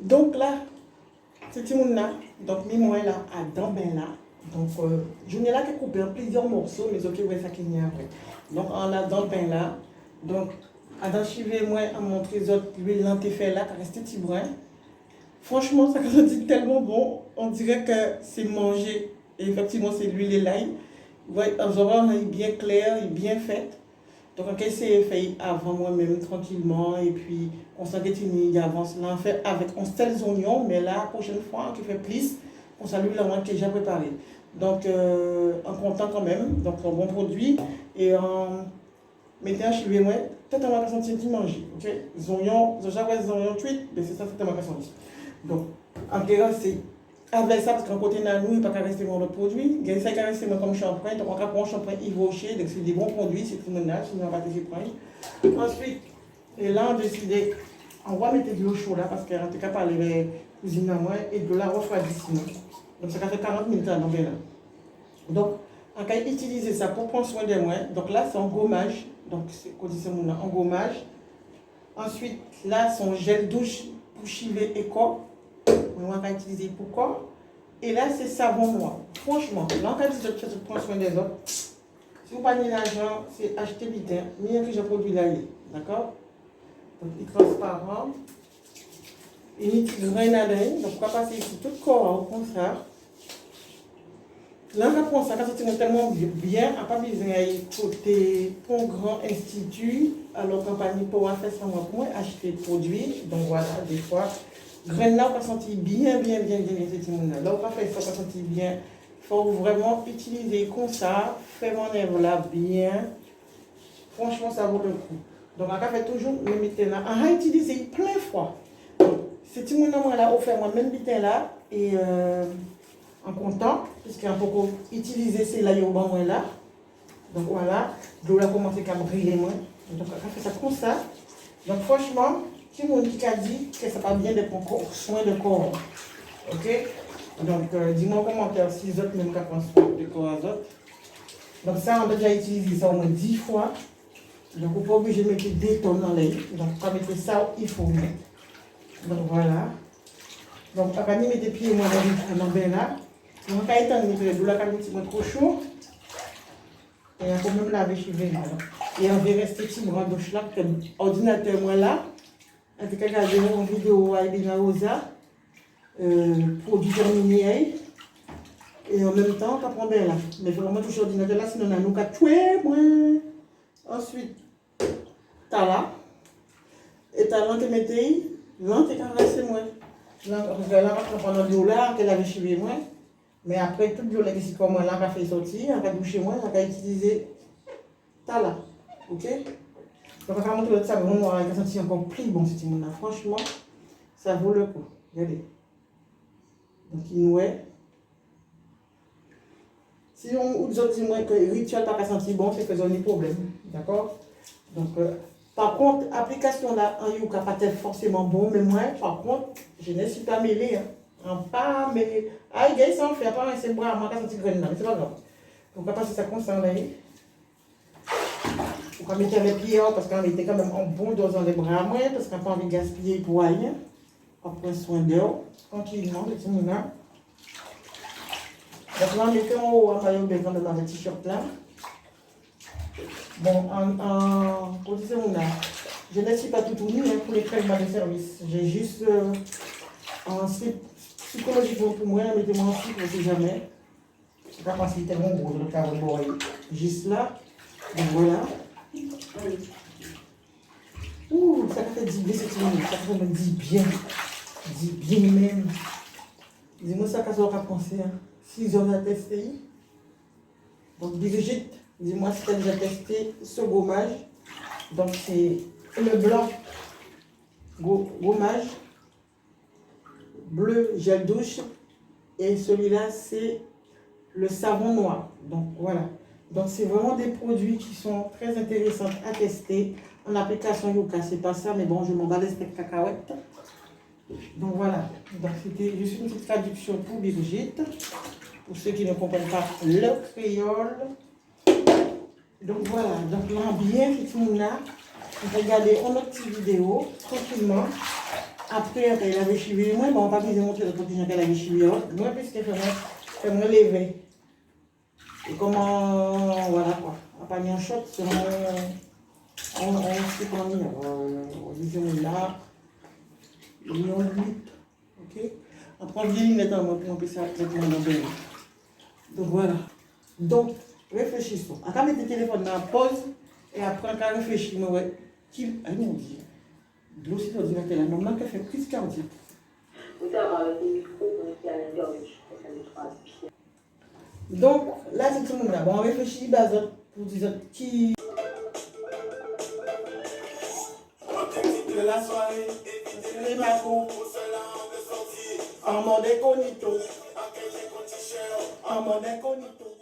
Donc là, c'est tout le monde là. Donc, moi là, à Dambin là. Donc, je n'ai là que coupé en plusieurs morceaux, mais ok, ouais, ça qui n'y a après. Donc, on a Dambin là. Donc, à d'archiver, moi, à montrer les autres, l'huile fait là, qui resté petit brin. Franchement, ça dit tellement bon. On dirait que c'est mangé. Et effectivement, c'est l'huile et l'ail. Ouais, un orange est bien clair et bien fait. Donc, on essaie de faire avant moi-même tranquillement. Et puis, on s'en il avance. Là, on fait avec, on stèle les oignons, mais là, la prochaine fois, on fait plus. On salue la qui est déjà préparé. Donc, en comptant quand même. Donc, un bon produit. Et en mettant un chivet, moi, peut-être on va sentir de manger. Ok? Les oignons, les oignons cuits, mais c'est ça, c'est ma façon. Donc, en général, c'est avec ça, parce qu'en côté de nous, il n'y a pas qu'à rester dans le produit. Il y a ça qui rester comme shampoing. Donc, on va prendre un shampoing Yves donc c'est des bons produits, c'est tout le monde, sinon on va te prendre. Ensuite, et là, on a décidé, on va mettre de l'eau chaude là, parce qu'en tout cas, par les cuisines à moi, et de la refroidissement. Donc, ça fait 40 minutes là, donc là. Donc, on va utiliser ça pour prendre soin de moi. Donc là, c'est un gommage. Donc, c'est un gommage. Ensuite, là, c'est un gel douche pour chiver et corps. On va utiliser pour corps. Et là, c'est savon noir. Franchement, là, quand tu prends soin des autres, si vous n'avez pas l'argent, c'est acheter vite. Mais que j'ai produit là, d'accord? Donc, il est transparent. Il utilise rien à rien. Donc, on va passer ici tout le corps comme ça. Là, on prend ça, quand c'est tellement bien, à pas besoin d'aller côté pour un grand institut, alors compagnie pour faire ça, moi, acheter produits. Donc, voilà, des fois. Graine là, on va sentir bien, cette immunité. Là, on va faire ça, on va sentir bien. Il faut vraiment utiliser comme ça, faire mon œuvre là bien. Franchement, ça vaut le coup. Donc, on va faire toujours le mitten là. On va utiliser plein froid. Cette immunité là, on fait moi-même mitten là, et en comptant, puisqu'on peut utiliser ces là, il y a là. Donc, voilà. L'eau là commence à briller moins. Donc, on va faire ça comme ça. Donc, franchement, qui m'a dit que ça va bien de prendre soin de corps. Ok? Donc, dis-moi en commentaire si les autres même prennent soin de corps à autres. Donc, ça, on a déjà utilisé ça au moins 10 fois. Donc, on n'est pas obligé de mettre des tonnes dans l'air. Donc, pour mettre ça, il faut mettre. Donc, voilà. Donc, on va mettre des pieds moi dans le bain là. On va étendre l'eau là, quand c'est trop chaud. Et on peut même laver chez vous. Et on va rester petit bras gauche là, comme ordinateur moi là. En tout cas, regardez une vidéo à Ibina Rosa, produit terminé, et en même temps, on prend bien là. Mais il faut vraiment toucher l'ordinateur là, sinon on a nous qu'à tuer, moi. Ensuite, t'as là, et t'as là, tu mettez, là, tu caresses moi. Là, on prend l'eau là, qu'elle avait chez moi. Mais après, toute l'eau là, qui comme moi là, on a fait sortir, on a douché moi, on a utilisé, t'as là, ok? Donc, on va montrer le savon noir avec un senti encore plus bon, cette immunité. Franchement, ça vaut le coup. Regardez. Donc, il nous est. Si on vous dit que le rituel n'a pas senti bon, c'est que vous avez des problèmes. D'accord? Donc, par contre, l'application là, en yucca pas forcément bon, mais moi, par contre, je ne suis pas mêlée. Hein. Pas mêlée. Ah, il y a ça, on fait pas, c'est bras, moi, quand senti graine là, mais c'est pas grave. Donc, on va passer ça comme ça, là. On va mettre les pieds parce qu'on était quand même en bon dose dans les bras moins, parce qu'on n'a pas envie de gaspiller pour rien. On prend soin d'eux, tranquillement, les petits moulins. Donc là, on mettait en haut un maillot béton dans le t-shirt là. Bon, en position là, je ne suis pas tout tourné pour les traitements de service. J'ai juste en slip psychologiquement pour moi, mettez-moi en slip, je ne sais jamais. Je ne sais pas parce qu'il est tellement gros, le cas où juste là. Donc voilà. Ouh, ça fait 10 bien cette minute, ça fait me dit bien. Dit bien même. Dis-moi ça qu'à ce qu'on a pensé. 6 heures à tester. Donc Brigitte, dis-moi si tu as déjà testé ce gommage. Donc c'est le blanc gommage, bleu gel douche. Et celui-là c'est le savon noir. Donc voilà. Donc c'est vraiment des produits qui sont très intéressants à tester. En application Yuka, c'est pas ça, mais bon, je m'en bats les steaks cacahuètes. Donc voilà. Donc c'était juste une petite traduction pour Brigitte. Pour ceux qui ne comprennent pas le créole. Donc voilà. Donc là, bien, tout le monde là. On va regarder une autre petite vidéo, tranquillement. Après, elle avait chivé moi, bon, pas besoin de montrer le continent qu'elle avait chivé. Moi, puisque fait me lever. Et comment, voilà quoi. On pas mis un shot, c'est on s'est pas mis. On disait là, et on lutte. Ok? Après, on vient mettre en main pour empêcher ça traitement d'embellie. Donc voilà. Donc, réfléchissons. On va mettre le téléphone dans la pause et après, on va réfléchir. Ah mon Dieu. De l'eau, c'est l'ordinateur là. Maman qui a fait crise cardiaque. Vous avez des micros qui à l'intérieur. Donc, là, c'est tout le monde là. Bon, on réfléchit, bah, pour dire qui. De la soirée, c'est les macros. En mode incognito. En mode incognito.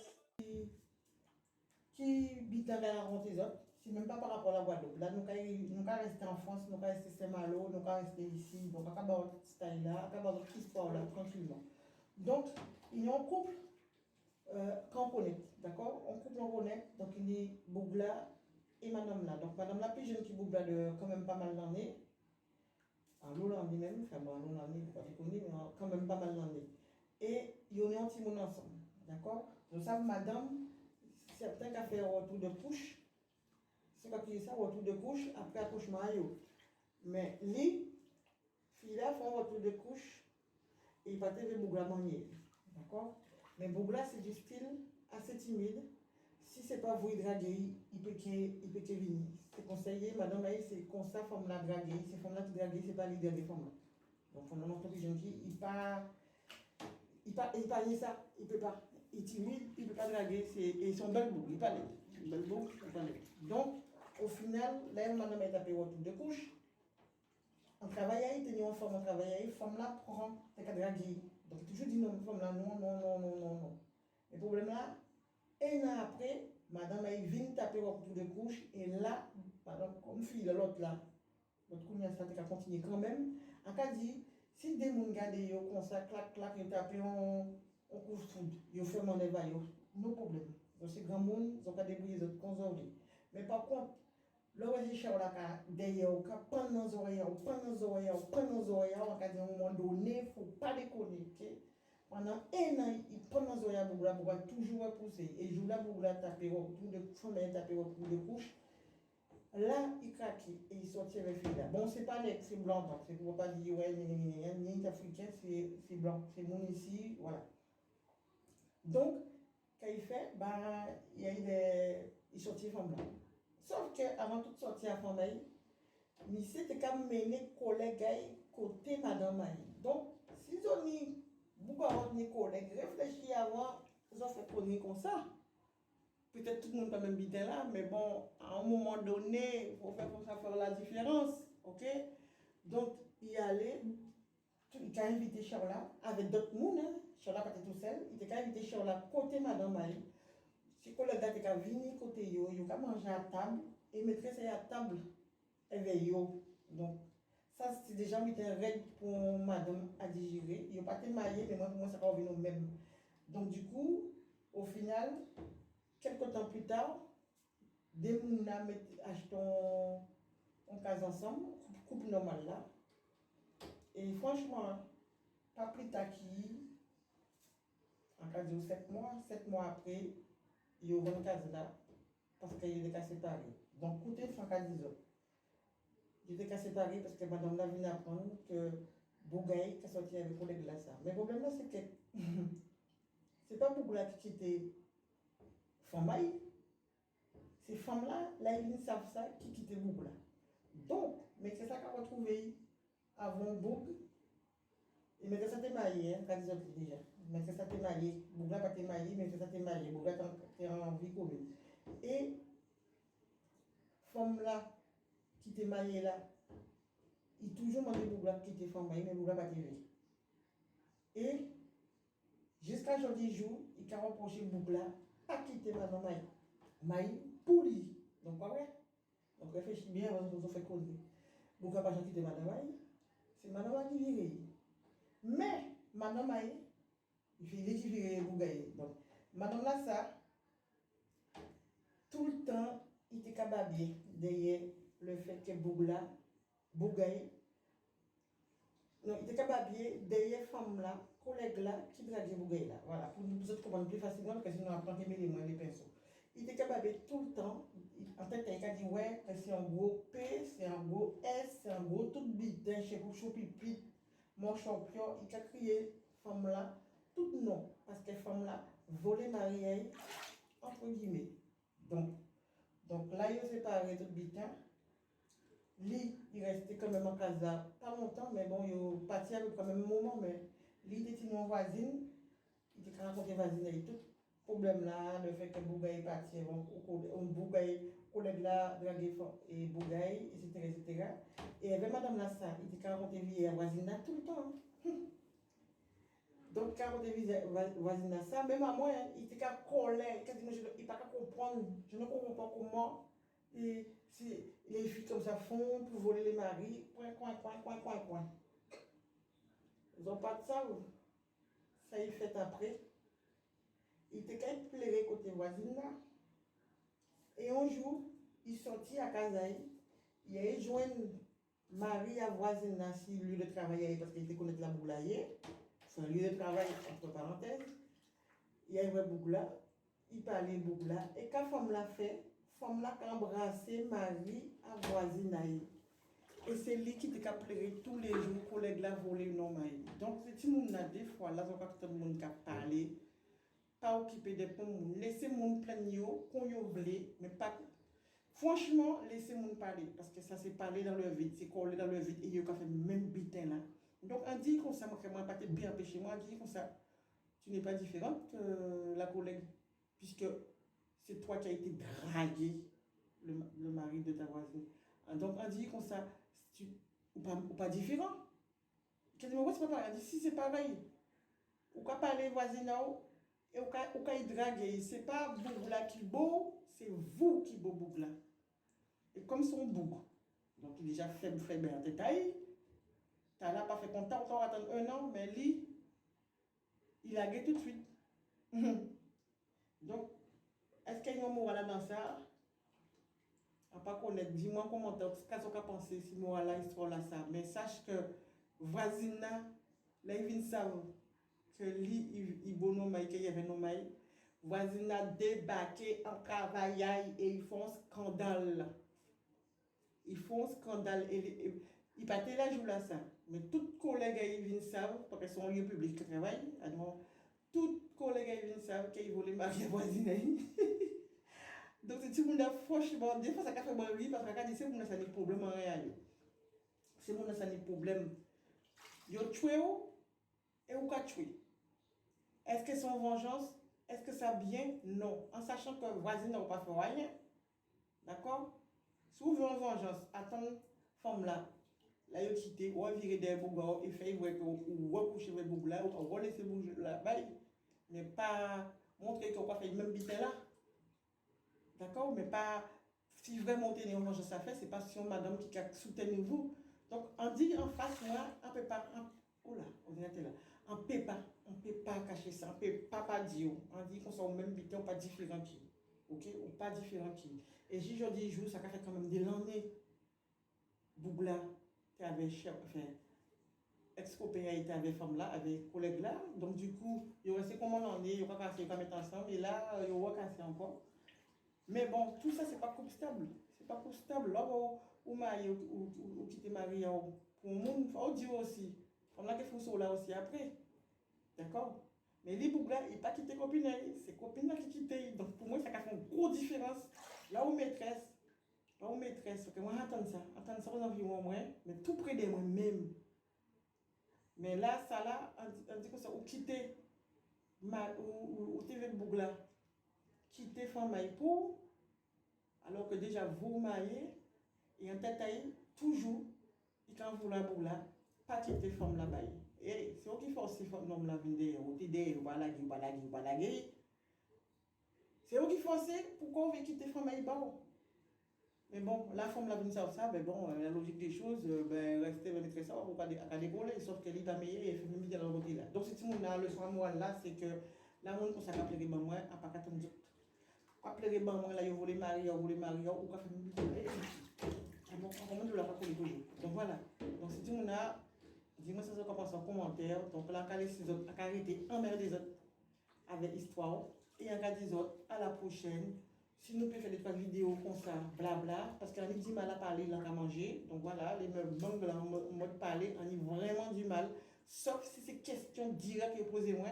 Qui bite dans la rencontre des autres, c'est même pas par rapport à la Guadeloupe. Là, nous avons resté en France, nous avons resté Saint-Malo, nous avons resté ici. Donc, on va avoir ce style-là, on va avoir ce sport-là, tranquillement. Donc, il y a un couple qu'on connaît, d'accord? Un couple qu'on connaît, donc il est Bougla et Madame là. Donc, Madame la plus jeune qui Bougla de quand même pas mal d'années. En Lolandi même, enfin bon, en Lolandi, pas connu, mais quand même pas mal d'années. Et ils ont un petit monde ensemble, d'accord? Donc, ça, Madame, certains qui ont fait un retour de couche, c'est quand ils ça, retour de couche après accouchement. Mais les filles-là font un retour de couche et ils partent avec Bougla manier. D'accord? Mais Bougla, c'est du style assez timide. Si ce n'est pas vous, il draguer, il peut que venir. C'est conseillé, madame, c'est comme ça, femme la draguer. C'est femme là qui draguer, c'est pas l'idée des femmes. Donc, femme là, non, plus jeune fille, il pas ni ça, il peut pas. Il est timide, il ne peut pas draguer. Et son bel bouc, il pas l'aide. Bel bouc, il pas l'aide. Donc, au final, là, madame est tapé autour de couche. On travaille, il en femme, on travaille, femme là prend, c'est qu'à draguer. Donc, toujours dit non, femme là, non, non, non, non, non, non. Le problème là, un an après, madame a vient taper autour de couche, et là, madame, comme fille de l'autre là, l'autre couille a continué quand même, en cas dit, si des gens regardent comme ça, clac, clac, ils tapent en coup de foudre, ils font mon évail, no problème. Donc, c'est grand monde, ils ont qu'à débrouiller les autres consolés. Mais par contre, là où j'ai cherché derrière, pendant nos oreilles, pendant nos oreilles, pendant nos oreilles, on a dit à un moment donné, il ne faut pas déconner. Pendant un an, il prend nos oreilles à Bougla, toujours repousser. Et jour là, Bougla tapé autour de femelle, tapé autour de couche. Là, il craque et il sortit avec fille là. Bon, c'est pas net, c'est blanc, donc c'est pour pas dire, ouais, ni africain, c'est blanc. C'est mon ici, voilà. Donc, quand il fait, bah, il y a eu des. Il sortit femme là. Sauf qu'avant toute sortie à famille, mais c'était comme mener collègue côté madame Maï. Donc, si vous avez beaucoup de collègues, réfléchissez avant, vous en faites connaître comme ça. Peut-être tout le monde peut même bien là, mais bon, à un moment donné, il faut faire comme ça, faire la différence. Ok? Donc, il y allait, il a invité Charla avec d'autres monde, hein. Charla pas tout seul, il a invité Charla côté madame Maï. Si collègue a venu côté yo, il a mangé à table et maîtresse à table avec yo. Donc, ça c'est déjà une règle pour madame à digérer. Il n'y a pas de marié, mais moi ça va revenir au même. Donc, du coup, au final, quelques temps plus tard, des gens acheté en case ensemble, couple normal là. Et franchement, pas plus tard qu'il, en cas de 7 mois après, il y a une case là, parce qu'il est séparé. Donc, coûtez 110 euros. J'étais qu'à séparer parce que madame là vient apprendre que Bougaï qui a sorti avec le collègue là ça. Mais le problème là, c'est que c'est pas Bougla qui était femme. Ces femmes-là, là, ils savent ça, qui quittait Bougla. Donc, mais c'est ça qu'on a retrouvé avant Boug. Et mais ça t'est marié, hein, quand ils ont déjà. Mais ça t'est marié. Bougla pas t'est marié, mais ça t'est marié. Bougla t'es en vie commune. Et femme-là, qui t'est mariée là, il toujours demandé Bougla qui était femme, mais Bougla pas t'est vie. Et jusqu'à aujourd'hui jour, il a reproché Bougla pas quitter Manon Maï. Maï pour lui. Donc, pas vrai? Donc, réfléchis bien avant de vous faire causer. Bougla pas quitter Manon Maï. C'est Manon Maï qui vire. Mais, Manon Maï, il fait qui vire Bougla. Donc, Manon là, ça, tout le temps, il était capable derrière le fait que Bougla, Bougla, non, il était capable derrière femme là, collègue là, qui draguait Bougaï là. Voilà, pour nous autres comprendre plus facilement, parce que sinon on apprend les moins les pinceaux. Il était capable tout le temps, en fait, il a dit ouais, c'est un gros P, c'est un gros S, c'est un gros tout bitin, chez Bouchou Pipi, mon champion, il a crié femme là, tout non, parce que femme là, volait Marie, entre guillemets. Donc là, il a séparé tout bitin. Lui, il restait quand même en casa, pas longtemps, mais bon, il est parti à peu près même moment, mais lui, il était une voisine, il était raconté voisine avec tout problème là, le fait que Bougaï est parti, Bougaï, collègue là, dragué et Bougaï, etc., etc. Et avec madame Lassa, il était raconté vie voisine là tout le temps. Hein. Donc, quand on voisine ça, même à moi, hein, il était qu'à coller, quasiment, il ne pas comprendre, je ne comprends pas comment si les filles comme ça font pour voler les maris, point. Ils n'ont pas de ça, ça y est fait après. Il était qu'à pleurer côté voisine là. Et un jour, il sortit à Kazaï, il a rejoint Marie à voisine là, si lui de travailler parce qu'il était connaître la boulaye. C'est un lieu de travail, entre parenthèses. Il y a une bougla, il parlait bougla. Et quand femme l'a fait, femme l'a embrassé Marie à voisine. Et c'est lui qui t'a pleuré tous les jours, collègue l'a volé non maï. Donc, c'est tout le monde des fois, là, on pas tout le monde qui a parlé, pas occupé des pommes, laissez le monde plaigner, qu'on y oublie, mais pas. Franchement, laissez le monde parler, parce que ça c'est parler dans le vide, c'est coller dans le vide, et il y a fait même bitin là. Donc, on dit comme ça, moi, pas te bien empêcher, moi, on dit comme ça, tu n'es pas différente que la collègue, puisque c'est toi qui as été dragué, le mari de ta voisine. Donc, on dit comme ça, ou pas différent. Quasiment, c'est pas pareil. On dit, si c'est pareil, ou pas parler voisin, et ou pas y draguer, c'est pas Bougla qui beau, c'est vous qui beau Bougla. Et comme son Boug, donc il est déjà faible en détail, t'as là pas fait contact, on va attendre 1 an, mais lui, il a gué tout de suite. Donc, est-ce qu'il y a un moral là dans ça? À pas connaître, dis-moi comment qu'est-ce que tu as pensé si moral là, histoire là, ça. Mais sache que voisine là, ils viennent savoir que lui, il bon nom, qu'il y avait nom, voisine a débarqué en travail et ils font un scandale. Ils font un scandale. Ils partent là, jour là, ça. Mais toutes collègues, ils viennent savoir, parce qu'ils sont en lieu public qui travaillent, alors, toutes collègues, ils viennent savoir qu'ils voulaient marier voisine. Donc, c'est tout le monde, franchement, des fois, ça fait bon, oui, parce que quand c'est mon ça des problèmes en réalité. C'est mon ça des problèmes. Yo tué et ou qu'a tué. Est-ce que c'est une vengeance? Est-ce que ça bien? Non. En sachant que voisin n'a pas fait rien. D'accord? Si vous voulez une vengeance, attends, femme là, là, vous quittez, ou virer des bougards, et fait ou recoucher avec bougards là, ou relaisser bouger là, mais pas montrer qu'on va faire même bitin là. D'accord? Mais pas, si vraiment t'es une vengeance à faire, c'est pas si on madame qui a soutenu vous. Donc, on dit en face, moi, on ne peut pas, oh là, on est là, on ne peut pas cacher ça, on ne peut pas dire, on dit qu'on soit au même bitin, pas différent qui. Ok? Ou pas différent qui. Et si je dis jour, ça fait quand même des années. Bougla, tu avais chef, enfin, ex-copain était avec femme là, avec collègue là. Donc, du coup, il restait comme on en est, il n'y a pas cassé, il pas mettre ensemble, et là, il va casser encore. Mais bon, tout ça, c'est pas constable. C'est pas constable. Là, où marié, ou quitter marié, pour le monde, il faut dire aussi. Comme là, qu'il faut là aussi après. D'accord? Mais les bouglas, il pas quitté copine, c'est copine là qui quittent. Donc pour moi, ça fait une grosse différence. Là où maîtresse, parce que moi, attends ça aux environs moi, mais tout près de moi-même. Mais là, ça là, on dit que ça, ou quitter, ou TV bougla, quitter femme pour, alors que déjà vous mariez, et en tête toujours, et quand vous la bougla, pas quitter femme là-bas. Et c'est eux qui forcent ces femmes là venir, ou t'aider, ou balaguer. C'est eux qui forcent pourquoi on veut quitter femme là-bas. Mais bon, la femme là vient ça, mais bon, la logique des choses, ben, rester avec ça, on va pas décoller, sauf qu'elle est pas meilleure et elle fait même bien dans le côté là. Donc, si tout le monde a le soin moi là, c'est que la monde pour ça qu'à pleurer moi, à pas qu'à tomber. Qu'à pleurer moi là, il voulait marier, ou qu'à faire même bien. Donc, on ne l'a pas collé toujours. Donc voilà. Donc, si tout le monde a, dis-moi ça, qu'on pense en commentaire. Donc là, on va laisser les autres, on va arrêter en mer des autres avec l'histoire. Et on va dire à la prochaine. Si nous pouvons faire des vidéos comme ça, blabla, parce qu'on a du mal à parler, on a manger. Donc voilà, les manques là, en mode parler, on a vraiment du mal. Sauf si c'est questions directes que posez-moi,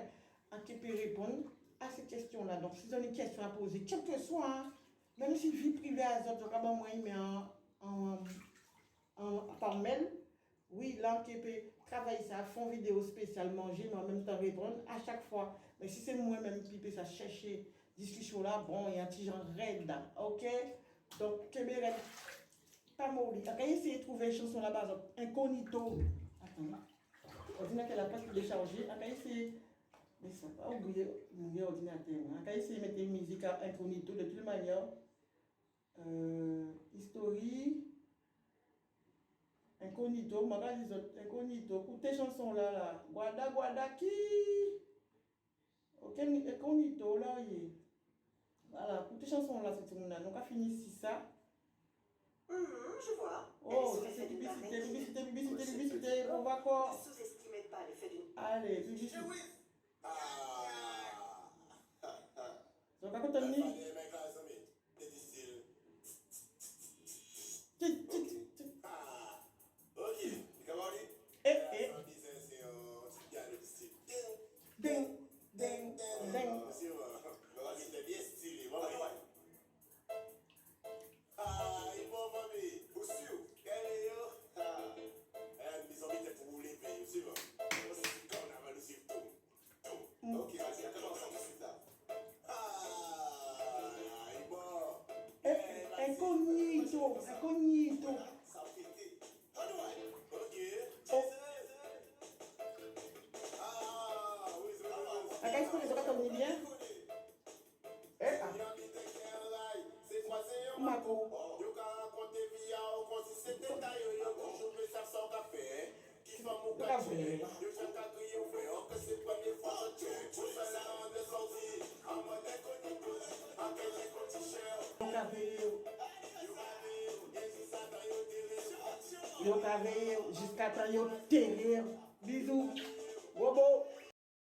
on peut répondre à ces questions-là. Donc si vous avez une question à poser, quel que soit, hein, même si vie privée à autres, donc moi, il met par mail. Oui, là, on peut travailler ça, fond vidéo spéciale, manger, mais en même temps répondre à chaque fois. Mais si c'est moi-même qui peux ça chercher discussion là, bon, il y a un petit genre raide, ok? Donc, Kébérel, pas mourir. On va essayer de trouver une chanson là-bas, incognito. Attends, ordinateur n'a pas pu décharger. On va essayer, mais ça va oublier l'ordinateur. On va essayer de mettre une musique incognito de toute manière. History. Incognito, incognito, écoutez chanson là, Guada Guada qui. Ok, incognito là, voilà, écoutez chanson là, c'est tout le monde. Donc, on finit ici ça. Je vois. Oh, ça c'est publicité, on va quoi? Ne sous-estimez pas l'effet d'une. Allez, publicité. Donc, à côté de nous. Ding, ding, ding. Incognito, incognito. Est-ce que les autres ont bien? Marco. Yo cavei jusqu'à temps yo terre. Bisous. Bobo.